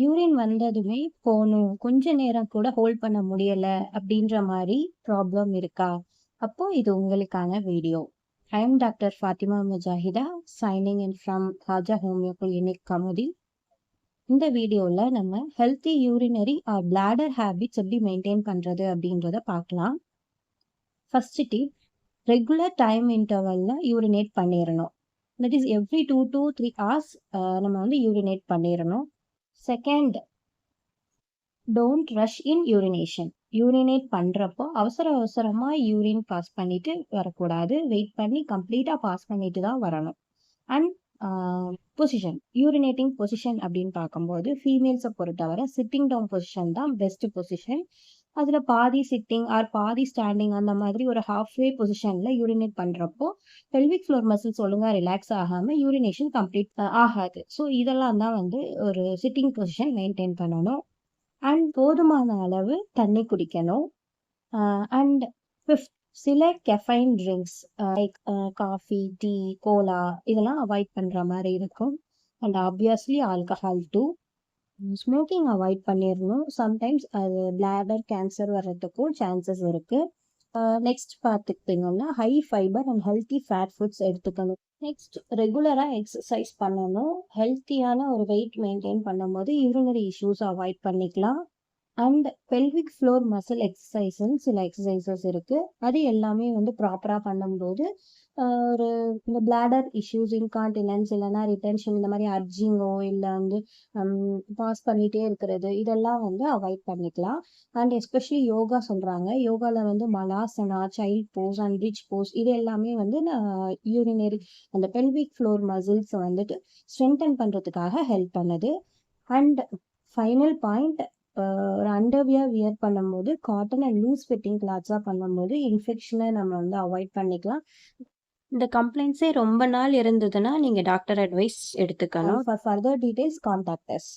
Urine வந்ததுமே போணும். கொஞ்ச நேரம் கூட ஹோல்ட் பண்ண முடியல அப்படின்ற மாரி ப்ராப்ளம் இருக்கா? அப்போ இது உங்களுக்கான video. I am doctor Fathima Mujahida signing in from Haja homeo clinic Kamuthi. இந்த வீடியோல நம்ம healthy urinary or bladder habits எப்படி மெயின்டைன் பண்றது அப்படின்றத பார்க்கலாம். ஃபர்ஸ்ட் டிப், ரெகுலர் டைம் இன்டர்வல்ல யூரினேட் பண்ணிரணும். That is every 2 to 3 hours நம்ம வந்து யூரினேட் பண்ணிரணும். Second, don't rush in urination. Urinate பண்றப்போ அவசரமா யூரின் பாஸ் பண்ணிட்டு வரக்கூடாது. வெயிட் பண்ணி கம்ப்ளீட்டா பாஸ் பண்ணிட்டு தான் வரணும். அண்ட் பொசிஷன், யூரினேட்டிங் பொசிஷன் அப்படின்னு பார்க்கும்போது ஃபீமேல்ஸை பொறுத்தவரை சிட்டிங் டவுன் பொசிஷன் தான் பெஸ்ட் பொசிஷன். அதுல பாதி சிட்டிங் ஆர் பாதி ஸ்டாண்டிங் அந்த மாதிரி ஒரு ஹாஃப்வே பொசிஷன்ல யூரினேட் பண்றப்போ பெல்விக் ஃப்ளோர் மசில்ஸ் ஒழுங்கா ரிலாக்ஸ் ஆகாம யூரினேஷன் கம்ப்ளீட் ஆகாது. ஸோ இதெல்லாம் தான் வந்து ஒரு சிட்டிங் பொசிஷன் மெயின்டைன் பண்ணணும். அண்ட் போதுமான அளவு தண்ணி குடிக்கணும். அண்ட் ஃபிஃப்த், சில caffeine drinks like coffee, tea, cola இதெல்லாம் அவாய்ட் பண்ற மாதிரி இருக்கும். And obviously alcohol too. Smoking avoid பண்ணிடணும். சம்டைம்ஸ் அது பிளாடர் கேன்சர் வர்றதுக்கும் சான்சஸ் இருக்கு. நெக்ஸ்ட் பார்த்துக்கிட்டிங்கன்னா high fibre and healthy fat foods எடுத்துக்கணும். நெக்ஸ்ட், ரெகுலராக எக்ஸசைஸ் பண்ணணும். ஹெல்த்தியான ஒரு வெயிட் மெயின்டைன் பண்ணும்போது யூரினரி இஷ்யூஸ் அவாய்ட் பண்ணிக்கலாம். அண்ட் பெல்விக் ஃப்ளோர் மசில் எக்ஸசைஸ்ன்னு சில எக்ஸசைசஸ் இருக்கு. அது எல்லாமே வந்து ப்ராப்பராக பண்ணும்போது ஒரு இந்த பிளாடர் இஷ்யூஸ், இன்கான்டினன்ஸ் இல்லைன்னா ரிட்டென்ஷன் இந்த மாதிரி அர்ஜிங்கோ இல்லை வந்து பாஸ் பண்ணிட்டே இருக்கிறது இதெல்லாம் வந்து அவாய்ட் பண்ணிக்கலாம். அண்ட் எஸ்பெஷலி யோகா சொல்றாங்க. யோகாவில் வந்து malasana, child pose and bridge pose இது எல்லாமே வந்து யூரினரி அந்த பெல்விக் ஃப்ளோர் மசில்ஸ் வந்துட்டு ஸ்ட்ரென்தன் பண்றதுக்காக ஹெல்ப் பண்ணுது. அண்ட் ஃபைனல் பாயிண்ட், ஒரு அண்டர்வியர் வியர் பண்ணும்போது காட்டன் அண்ட் லூஸ் ஃபிட்டிங் கிளாத்ஸாக பண்ணும்போது இன்ஃபெக்ஷனை நம்ம வந்து அவாய்ட் பண்ணிக்கலாம். இந்த கம்ப்ளைண்ட்ஸே ரொம்ப நாள் இருந்ததுன்னா நீங்கள் டாக்டர் அட்வைஸ் எடுத்துக்கணும். For further details contact as.